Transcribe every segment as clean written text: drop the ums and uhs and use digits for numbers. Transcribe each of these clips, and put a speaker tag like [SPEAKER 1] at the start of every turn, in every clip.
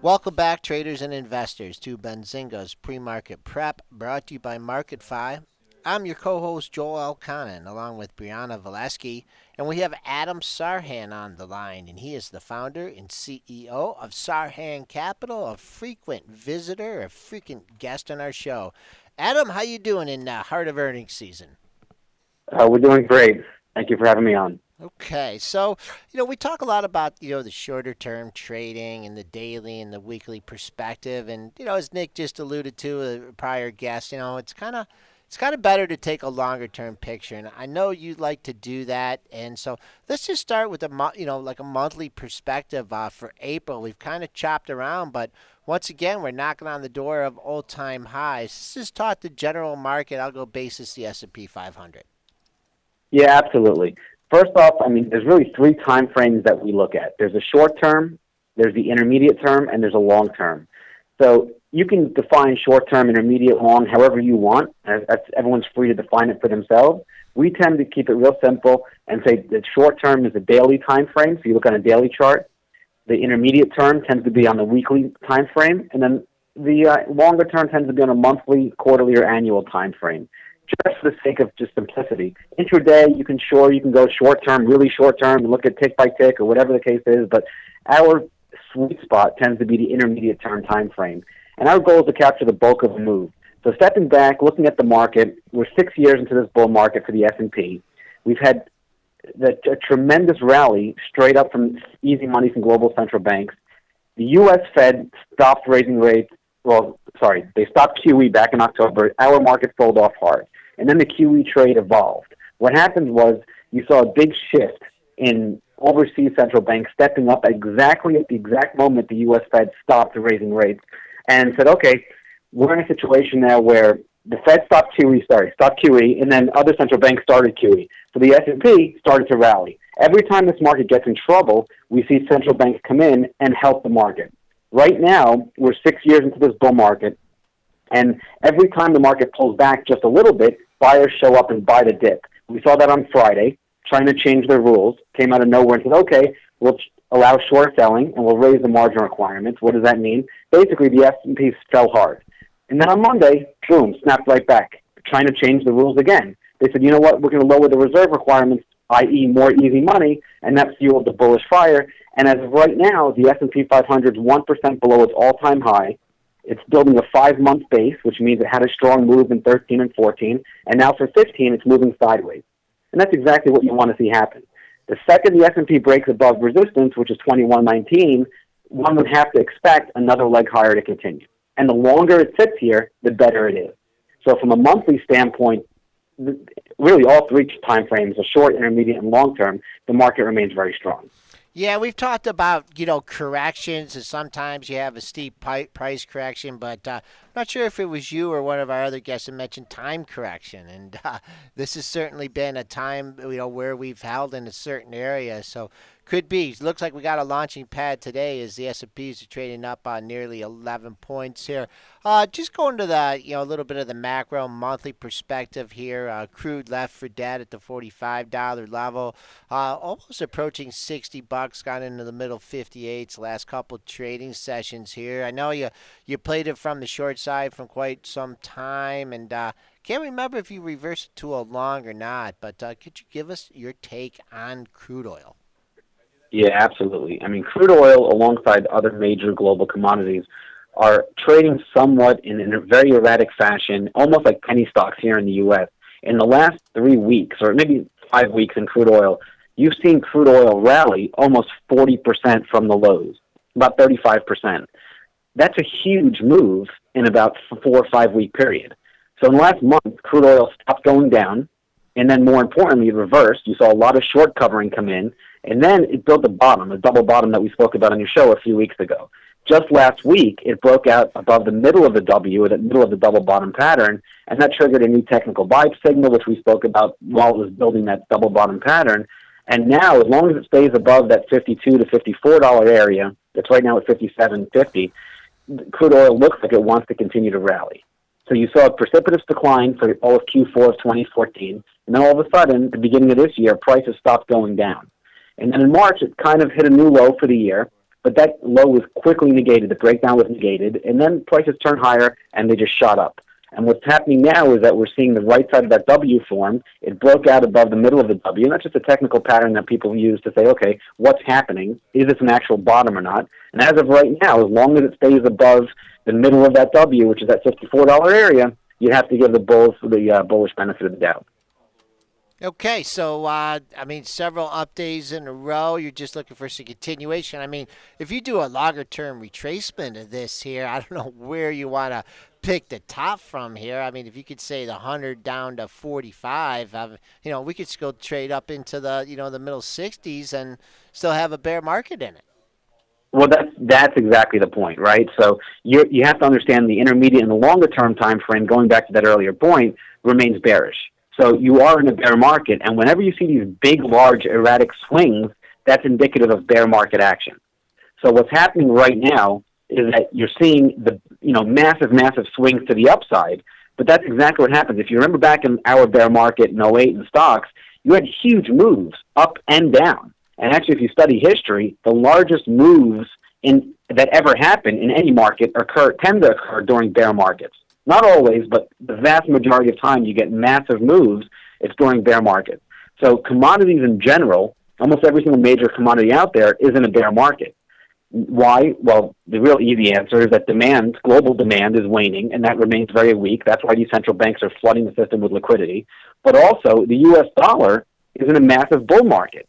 [SPEAKER 1] Welcome back, traders and investors, to Benzinga's Pre-Market Prep, brought to you by MarketFi. I'm your co-host, Joel Elconin, along with Brianna Valesky, and we have Adam Sarhan on the line, and he is the founder and CEO of Sarhan Capital, a frequent visitor, a frequent guest on our show. Adam, how you doing in the heart of earnings season?
[SPEAKER 2] We're doing great. Thank you for having me on.
[SPEAKER 1] Okay, so, we talk a lot about, the shorter term trading and the daily and the weekly perspective. And, as Nick just alluded to, a prior guest, it's kind of better to take a longer term picture. And I know you'd like to do that. And so let's just start with like a monthly perspective for April. We've kind of chopped around, but once again, we're knocking on the door of old time highs. This is taught the general market. I'll go basis the S&P 500.
[SPEAKER 2] Yeah, absolutely. First off, there's really three time frames that we look at. There's a short term, there's the intermediate term, and there's a long term. So you can define short term, intermediate, long, however you want. Everyone's free to define it for themselves. We tend to keep it real simple and say that short term is a daily time frame, so you look on a daily chart. The intermediate term tends to be on the weekly time frame, and then the longer term tends to be on a monthly, quarterly, or annual time frame. Just for the sake of just simplicity. Intraday, you can go short-term, really short-term, and look at tick by tick or whatever the case is, but our sweet spot tends to be the intermediate-term time frame. And our goal is to capture the bulk of the move. So stepping back, looking at the market, we're 6 years into this bull market for the S&P. We've had a tremendous rally straight up from easy money from global central banks. The U.S. Fed stopped raising rates. They stopped QE back in October. Our market sold off hard. And then the QE trade evolved. What happened was you saw a big shift in overseas central banks stepping up exactly at the exact moment the U.S. Fed stopped raising rates and said, okay, we're in a situation now where the Fed stopped QE, and then other central banks started QE. So the S&P started to rally. Every time this market gets in trouble, we see central banks come in and help the market. Right now, we're 6 years into this bull market, and every time the market pulls back just a little bit, buyers show up and buy the dip. We saw that on Friday. China changed their rules, came out of nowhere and said, okay, we'll allow short selling and we'll raise the margin requirements. What does that mean? Basically, the S&P fell hard. And then on Monday, boom, snapped right back. China changed the rules again. They said, you know what, we're going to lower the reserve requirements, i.e. more easy money, and that fueled the bullish fire. And as of right now, the S&P 500 is 1% below its all-time high. It's building a 5-month base, which means it had a strong move in 13 and 14, and now for 15, it's moving sideways. And that's exactly what you want to see happen. The second the S&P breaks above resistance, which is 2119, one would have to expect another leg higher to continue. And the longer it sits here, the better it is. So from a monthly standpoint, really all three time frames, the short, intermediate, and long term, the market remains very strong.
[SPEAKER 1] Yeah, we've talked about, corrections, and sometimes you have a steep price correction, but I'm not sure if it was you or one of our other guests that mentioned time correction. And this has certainly been a time, where we've held in a certain area. So could be. It looks like we got a launching pad today as the S&Ps are trading up on nearly 11 points here. Just going to the, a little bit of the macro monthly perspective here. Crude left for dead at the $45 level, almost approaching $60. Got into the middle 58s last couple trading sessions here. I know you played it from the short side from quite some time, and can't remember if you reversed it to a long or not. But could you give us your take on crude oil?
[SPEAKER 2] Yeah, absolutely. Crude oil, alongside other major global commodities, are trading somewhat in a very erratic fashion, almost like penny stocks here in the U.S. In the last 3 weeks, or maybe 5 weeks in crude oil, you've seen crude oil rally almost 40% from the lows, about 35%. That's a huge move in about a 4 or 5 week period. So in the last month, crude oil stopped going down, and then more importantly, it reversed. You saw a lot of short covering come in, and then it built a bottom, a double bottom that we spoke about on your show a few weeks ago. Just last week, it broke out above the middle of the W, or the middle of the double bottom pattern, and that triggered a new technical buy signal, which we spoke about while it was building that double bottom pattern. And now, as long as it stays above that $52 to $54 area, that's right now at $57.50, crude oil looks like it wants to continue to rally. So you saw a precipitous decline for all of Q4 of 2014, and then all of a sudden, at the beginning of this year, prices stopped going down. And then in March, it kind of hit a new low for the year, but that low was quickly negated. The breakdown was negated, and then prices turned higher, and they just shot up. And what's happening now is that we're seeing the right side of that W form. It broke out above the middle of the W, and that's just a technical pattern that people use to say, okay, what's happening? Is this an actual bottom or not? And as of right now, as long as it stays above the middle of that W, which is that $54 area, you have to give the bulls the bullish benefit of the doubt.
[SPEAKER 1] Okay, so several up days in a row. You're just looking for some continuation. I mean, if you do a longer term retracement of this here, I don't know where you want to pick the top from here. I mean, if you could say the 100 down to 45, we could still trade up into the the middle 60s and still have a bear market in it.
[SPEAKER 2] Well, that's exactly the point, right? So you have to understand the intermediate and the longer term time frame, going back to that earlier point, remains bearish. So you are in a bear market, and whenever you see these big, large, erratic swings, that's indicative of bear market action. So what's happening right now is that you're seeing the massive, massive swings to the upside, but that's exactly what happens. If you remember back in our bear market in '08 in stocks, you had huge moves up and down. And actually, if you study history, the largest moves that ever happen in any market tend to occur during bear markets. Not always, but the vast majority of time you get massive moves, it's during bear markets. So commodities in general, almost every single major commodity out there is in a bear market. Why? Well, the real easy answer is that global demand is waning, and that remains very weak. That's why these central banks are flooding the system with liquidity. But also, the U.S. dollar is in a massive bull market.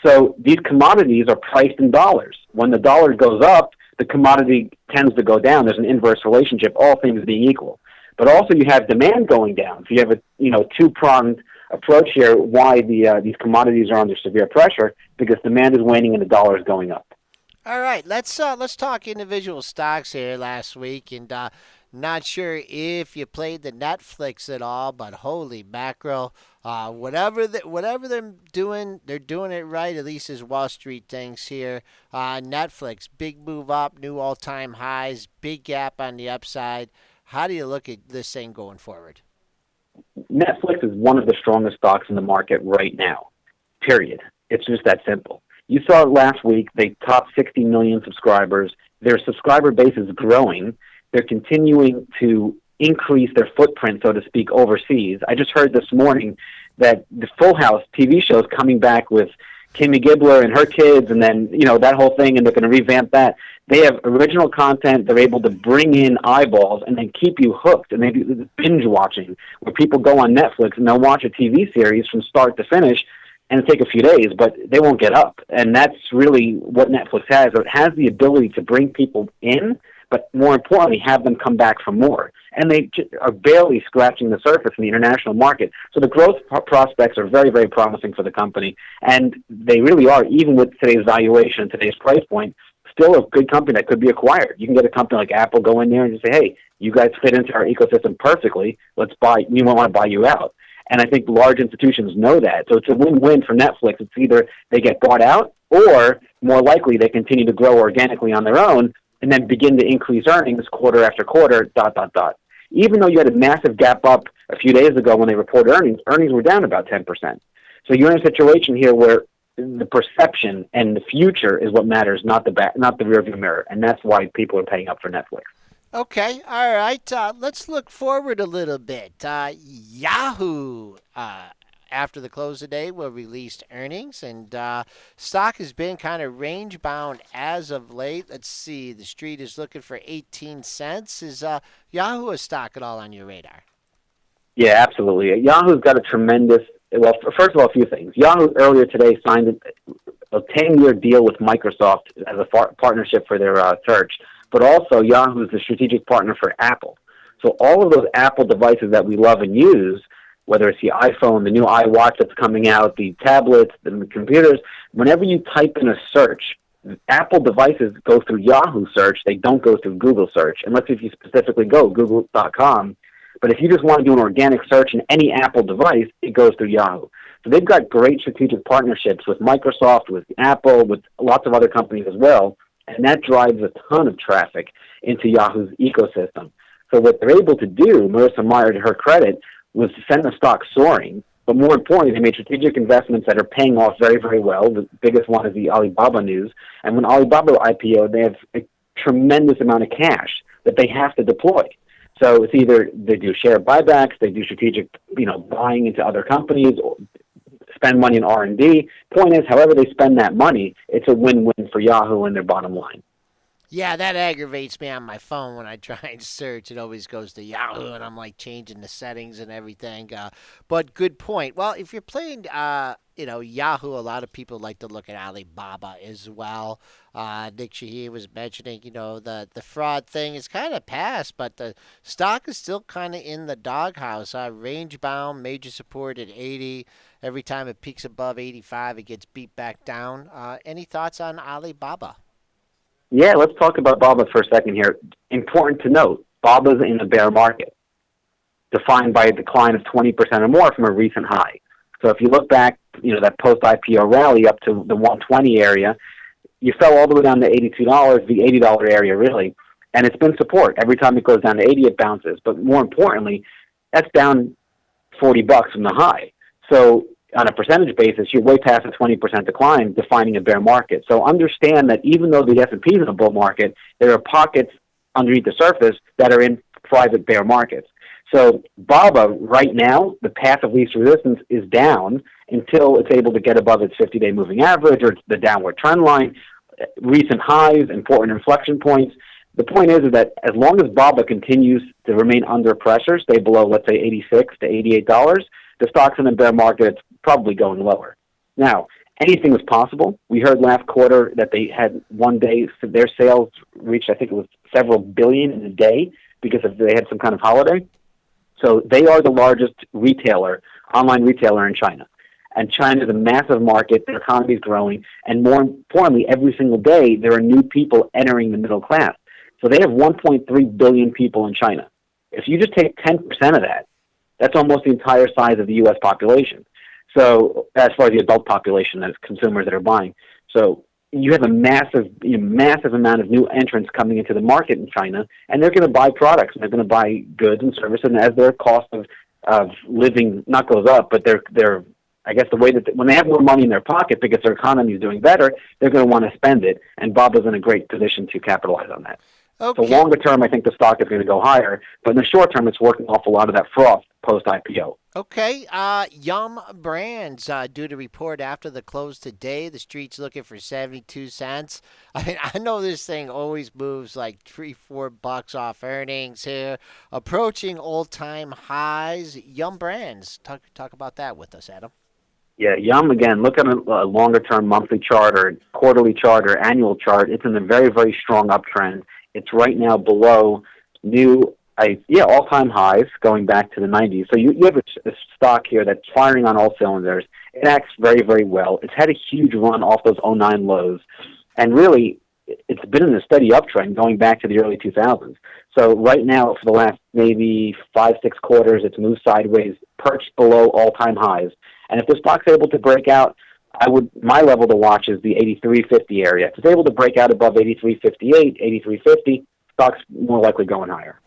[SPEAKER 2] So these commodities are priced in dollars. When the dollar goes up, the commodity tends to go down. There's an inverse relationship, all things being equal. But also you have demand going down. So you have a two-pronged approach here why these commodities are under severe pressure, because demand is waning and the dollar is going up.
[SPEAKER 1] All right, let's talk individual stocks here last week, and not sure if you played the Netflix at all, but holy mackerel, whatever they're doing it right. At least as Wall Street thinks here. Netflix, big move up, new all-time highs, big gap on the upside. How do you look at this thing going forward?
[SPEAKER 2] Netflix is one of the strongest stocks in the market right now, period. It's just that simple. You saw it last week. They topped 60 million subscribers. Their subscriber base is growing. They're continuing to increase their footprint, so to speak, overseas. I just heard this morning that the Full House TV show is coming back with Kimmy Gibbler and her kids, and then, that whole thing, and they're going to revamp that. They have original content. They're able to bring in eyeballs and then keep you hooked. And they do binge watching, where people go on Netflix and they'll watch a TV series from start to finish, and it'll take a few days, but they won't get up. And that's really what Netflix has. It has the ability to bring people in, but more importantly, have them come back for more. And they are barely scratching the surface in the international market. So the growth prospects are very, very promising for the company. And they really are, even with today's valuation, today's price point, still a good company that could be acquired. You can get a company like Apple, go in there and just say, hey, you guys fit into our ecosystem perfectly. We want to buy you out. And I think large institutions know that. So it's a win-win for Netflix. It's either they get bought out, or more likely they continue to grow organically on their own and then begin to increase earnings quarter after quarter, ... Even though you had a massive gap up a few days ago when they reported earnings were down about 10%. So you're in a situation here where the perception and the future is what matters, not the rearview mirror. And that's why people are paying up for Netflix.
[SPEAKER 1] Okay, all right. Let's look forward a little bit. Yahoo, after the close of the day, will release earnings, and stock has been kind of range bound as of late. Let's see, the street is looking for 18 cents. Is Yahoo a stock at all on your radar?
[SPEAKER 2] Yeah, absolutely. Yahoo's got a tremendous, well, first of all, a few things. Yahoo earlier today signed a 10-year deal with Microsoft as a partnership for their search. But also, Yahoo is the strategic partner for Apple. So all of those Apple devices that we love and use, whether it's the iPhone, the new iWatch that's coming out, the tablets, the computers, whenever you type in a search, Apple devices go through Yahoo search. They don't go through Google search, unless if you specifically go google.com. But if you just want to do an organic search in any Apple device, it goes through Yahoo. So they've got great strategic partnerships with Microsoft, with Apple, with lots of other companies as well. And that drives a ton of traffic into Yahoo's ecosystem. So what they're able to do, Marissa Mayer, to her credit, was to send the stock soaring. But more importantly, they made strategic investments that are paying off very, very well. The biggest one is the Alibaba news. And when Alibaba IPO, they have a tremendous amount of cash that they have to deploy. So it's either they do share buybacks, they do strategic, buying into other companies, or spend money in R&D. Point is, however they spend that money, it's a win-win for Yahoo and their bottom line.
[SPEAKER 1] Yeah, that aggravates me on my phone when I try and search. It always goes to Yahoo, and I'm like changing the settings and everything. But good point. Well, if you're playing, Yahoo, a lot of people like to look at Alibaba as well. Nick Shahir was mentioning, the fraud thing is kind of past, but the stock is still kind of in the doghouse. Range bound, major support at 80. Every time it peaks above 85, it gets beat back down. Any thoughts on Alibaba?
[SPEAKER 2] Yeah, let's talk about BABA for a second here. Important to note, BABA's in a bear market, defined by a decline of 20% or more from a recent high. So if you look back, that post-IPO rally up to the 120 area, you fell all the way down to $82, the $80 area really, and it's been support. Every time it goes down to 80, it bounces. But more importantly, that's down $40 from the high. So on a percentage basis, you're way past a 20% decline, defining a bear market. So understand that even though the S&P is in a bull market, there are pockets underneath the surface that are in private bear markets. So BABA, right now, the path of least resistance is down until it's able to get above its 50-day moving average or the downward trend line, recent highs, important inflection points. The point is that as long as BABA continues to remain under pressure, stay below, let's say, $86 to $88, the stock's in a bear market, it's probably going lower. Now, anything is possible. We heard last quarter that they had one day, their sales reached, I think it was several billion in a day because they had some kind of holiday. So they are the largest online retailer in China. And China is a massive market, their economy is growing, and more importantly, every single day there are new people entering the middle class. So they have 1.3 billion people in China. If you just take 10% of that, that's almost the entire size of the U.S. population. So as far as the adult population, as consumers that are buying. So you have a massive amount of new entrants coming into the market in China, and they're going to buy products, and they're going to buy goods and services, and as their cost of living not goes up, but they're I guess the way that when they have more money in their pocket because their economy is doing better, they're going to want to spend it, and BABA's in a great position to capitalize on that.
[SPEAKER 1] Okay.
[SPEAKER 2] So longer term, I think the stock is going to go higher, but in the short term, it's working off a lot of that froth post-IPO.
[SPEAKER 1] Okay, Yum Brands due to report after the close today. The street's looking for 72 cents. I mean, I know this thing always moves like $3-4 off earnings here, approaching all-time highs. Yum Brands, talk about that with us, Adam.
[SPEAKER 2] Yeah, Yum, again, look at a longer-term monthly chart or quarterly chart or annual chart. It's in a very, very strong uptrend. It's right now below all-time highs going back to the 90s. So you have a stock here that's firing on all cylinders. It acts very, very well. It's had a huge run off those '09 lows. And really, it's been in a steady uptrend going back to the early 2000s. So right now, for the last maybe 5-6 quarters, it's moved sideways, perched below all-time highs. And if the stock's able to break out, my level to watch is the 83.50 area. If it's able to break out above 83.58, 83.50, stock's more likely going higher.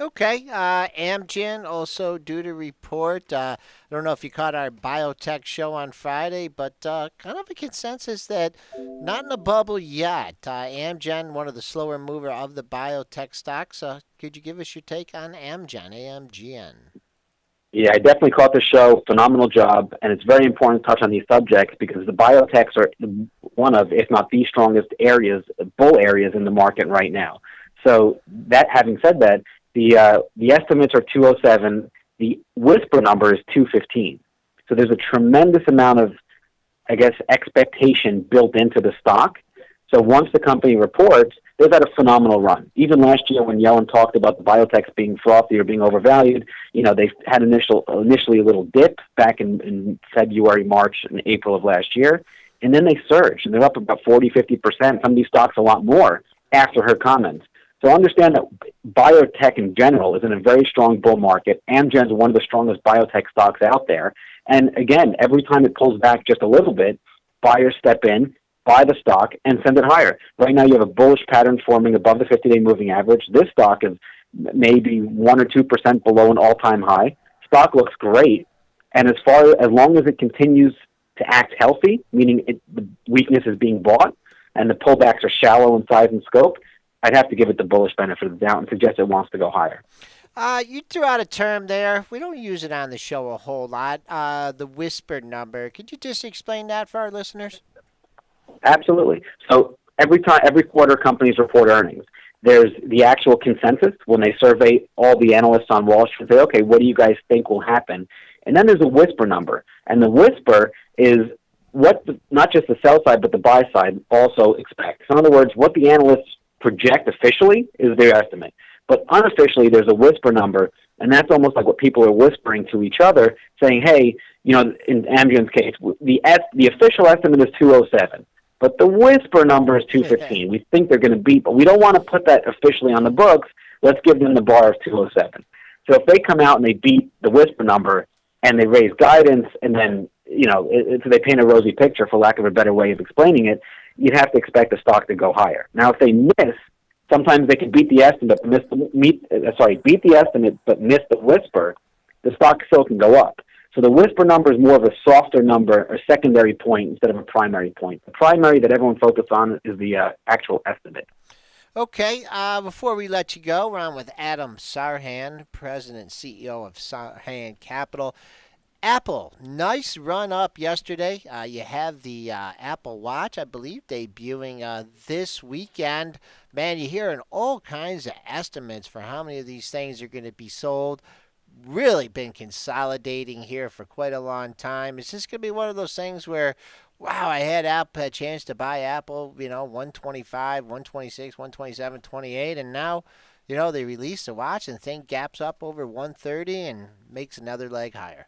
[SPEAKER 1] Okay, Amgen also due to report. I don't know if you caught our biotech show on Friday, but kind of a consensus that not in the bubble yet. Amgen, one of the slower mover of the biotech stocks. Could you give us your take on Amgen, AMGN?
[SPEAKER 2] Yeah, I definitely caught the show. Phenomenal job. And it's very important to touch on these subjects because the biotechs are one of, if not the strongest bull areas in the market right now. So that having said that, the estimates are 207. The whisper number is 215. So there's a tremendous amount of, expectation built into the stock. So once the company reports, they've had a phenomenal run. Even last year when Yellen talked about the biotechs being frothy or being overvalued, they had initially a little dip back in February, March, and April of last year. And then they surged, and they're up about 40, 50%. Some of these stocks a lot more after her comments. So understand that biotech in general is in a very strong bull market. Amgen is one of the strongest biotech stocks out there. And again, every time it pulls back just a little bit, buyers step in, buy the stock, and send it higher. Right now you have a bullish pattern forming above the 50-day moving average. This stock is maybe 1 or 2% below an all-time high. Stock looks great. And as long as it continues to act healthy, meaning the weakness is being bought and the pullbacks are shallow in size and scope, I'd have to give it the bullish benefit of the doubt and suggest it wants to go higher.
[SPEAKER 1] You threw out a term there. We don't use it on the show a whole lot. The whisper number. Could you just explain that for our listeners?
[SPEAKER 2] Absolutely. So every quarter, companies report earnings. There's the actual consensus when they survey all the analysts on Wall Street. Say, okay, what do you guys think will happen? And then there's a whisper number, and the whisper is what not just the sell side but the buy side also expects. So in other words, what the analysts project officially is their estimate, but unofficially there's a whisper number, and that's almost like what people are whispering to each other, saying, "Hey, in Amgen's case, the official estimate is 207." But the whisper number is 215. We think they're going to beat, but we don't want to put that officially on the books. Let's give them the bar of 207. So if they come out and they beat the whisper number and they raise guidance, and then so they paint a rosy picture, for lack of a better way of explaining it, you'd have to expect the stock to go higher. Now, if they miss, sometimes they can beat the estimate, beat the estimate but miss the whisper. The stock still can go up. So the whisper number is more of a softer number, a secondary point instead of a primary point. The primary that everyone focuses on is the actual estimate.
[SPEAKER 1] Okay, before we let you go, we're on with Adam Sarhan, President and CEO of Sarhan Capital. Apple, nice run up yesterday. You have the Apple Watch, I believe, debuting this weekend. Man, you're hearing all kinds of estimates for how many of these things are going to be sold. Really been consolidating here for quite a long time. Is this going to be one of those things where, wow, I had a chance to buy Apple, 125, 126, 127, 28, and now, they release the watch and the thing gaps up over 130 and makes another leg higher?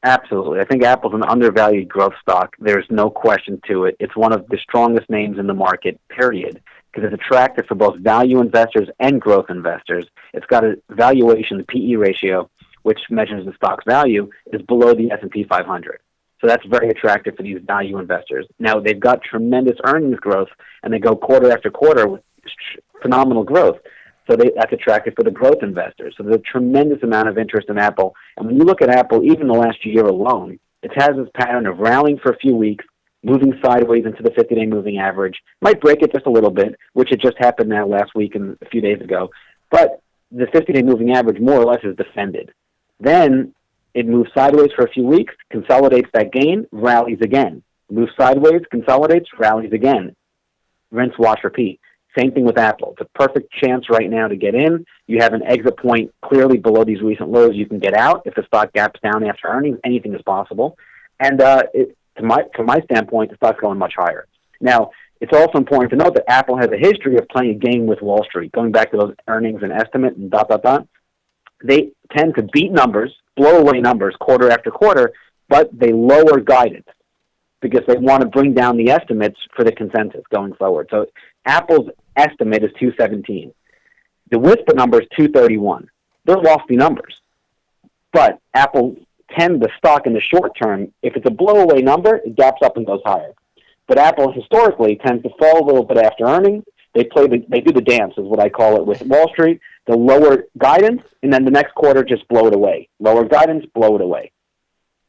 [SPEAKER 2] Absolutely. I think Apple's an undervalued growth stock. There's no question to it. It's one of the strongest names in the market, period, because it's attractive for both value investors and growth investors. It's got a valuation, the PE ratio, which measures the stock's value, is below the S&P 500. So that's very attractive for these value investors. Now, they've got tremendous earnings growth, and they go quarter after quarter with phenomenal growth. So that's attractive for the growth investors. So there's a tremendous amount of interest in Apple. And when you look at Apple, even the last year alone, it has this pattern of rallying for a few weeks, moving sideways into the 50-day moving average. Might break it just a little bit, which it just happened now last week and a few days ago. But the 50-day moving average more or less is defended. Then it moves sideways for a few weeks, consolidates that gain, rallies again. Moves sideways, consolidates, rallies again. Rinse, wash, repeat. Same thing with Apple. It's a perfect chance right now to get in. You have an exit point clearly below these recent lows. You can get out. If the stock gaps down after earnings, anything is possible. And from my standpoint, the stock's going much higher. Now, it's also important to note that Apple has a history of playing a game with Wall Street, going back to those earnings and estimate and ... They tend to beat numbers, blow away numbers quarter after quarter, but they lower guidance because they want to bring down the estimates for the consensus going forward. So Apple's estimate is 217. The whisper number is 231. They're lofty numbers. But Apple the stock in the short term, if it's a blowaway number, it gaps up and goes higher. But Apple historically tends to fall a little bit after earnings. They do the dance, is what I call it, with Wall Street. They'll lower guidance, and then the next quarter just blow it away. Lower guidance, blow it away.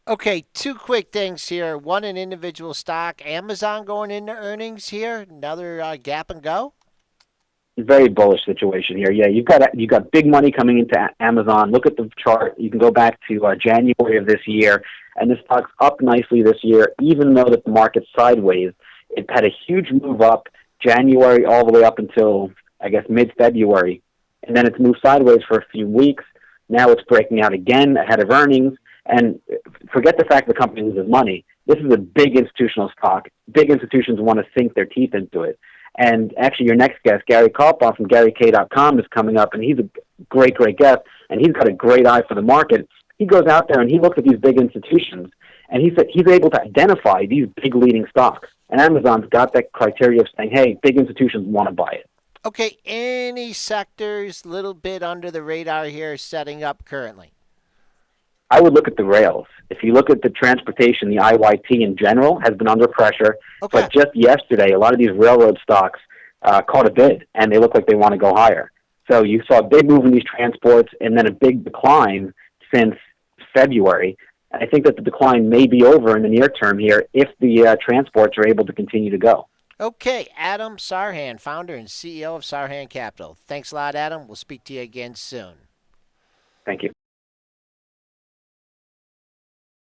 [SPEAKER 1] Okay, two quick things here. One, an individual stock. Amazon going into earnings here. Another gap and go.
[SPEAKER 2] Very bullish situation here. Yeah, you've got big money coming into Amazon. Look at the chart. You can go back to January of this year, and the stock's up nicely this year, even though that the market's sideways. It had a huge move up January all the way up until, I guess, mid-February, and then it's moved sideways for a few weeks. Now it's breaking out again ahead of earnings, and forget the fact the company loses money. This is a big institutional stock. Big institutions want to sink their teeth into it. And actually, your next guest, Gary Karpoff from GaryK.com, is coming up, and he's a great, great guest, and he's got a great eye for the market. He goes out there and he looks at these big institutions, and he's able to identify these big leading stocks. And Amazon's got that criteria of saying, hey, big institutions want to buy it.
[SPEAKER 1] Okay, any sectors a little bit under the radar here setting up currently?
[SPEAKER 2] I would look at the rails. If you look at the transportation, the IYT in general has been under pressure.
[SPEAKER 1] Okay.
[SPEAKER 2] But just yesterday, a lot of these railroad stocks caught a bid, and they look like they want to go higher. So you saw a big move in these transports and then a big decline since February. I think that the decline may be over in the near term here if the transports are able to continue to go.
[SPEAKER 1] Okay, Adam Sarhan, founder and CEO of Sarhan Capital. Thanks a lot, Adam. We'll speak to you again soon.
[SPEAKER 2] Thank you.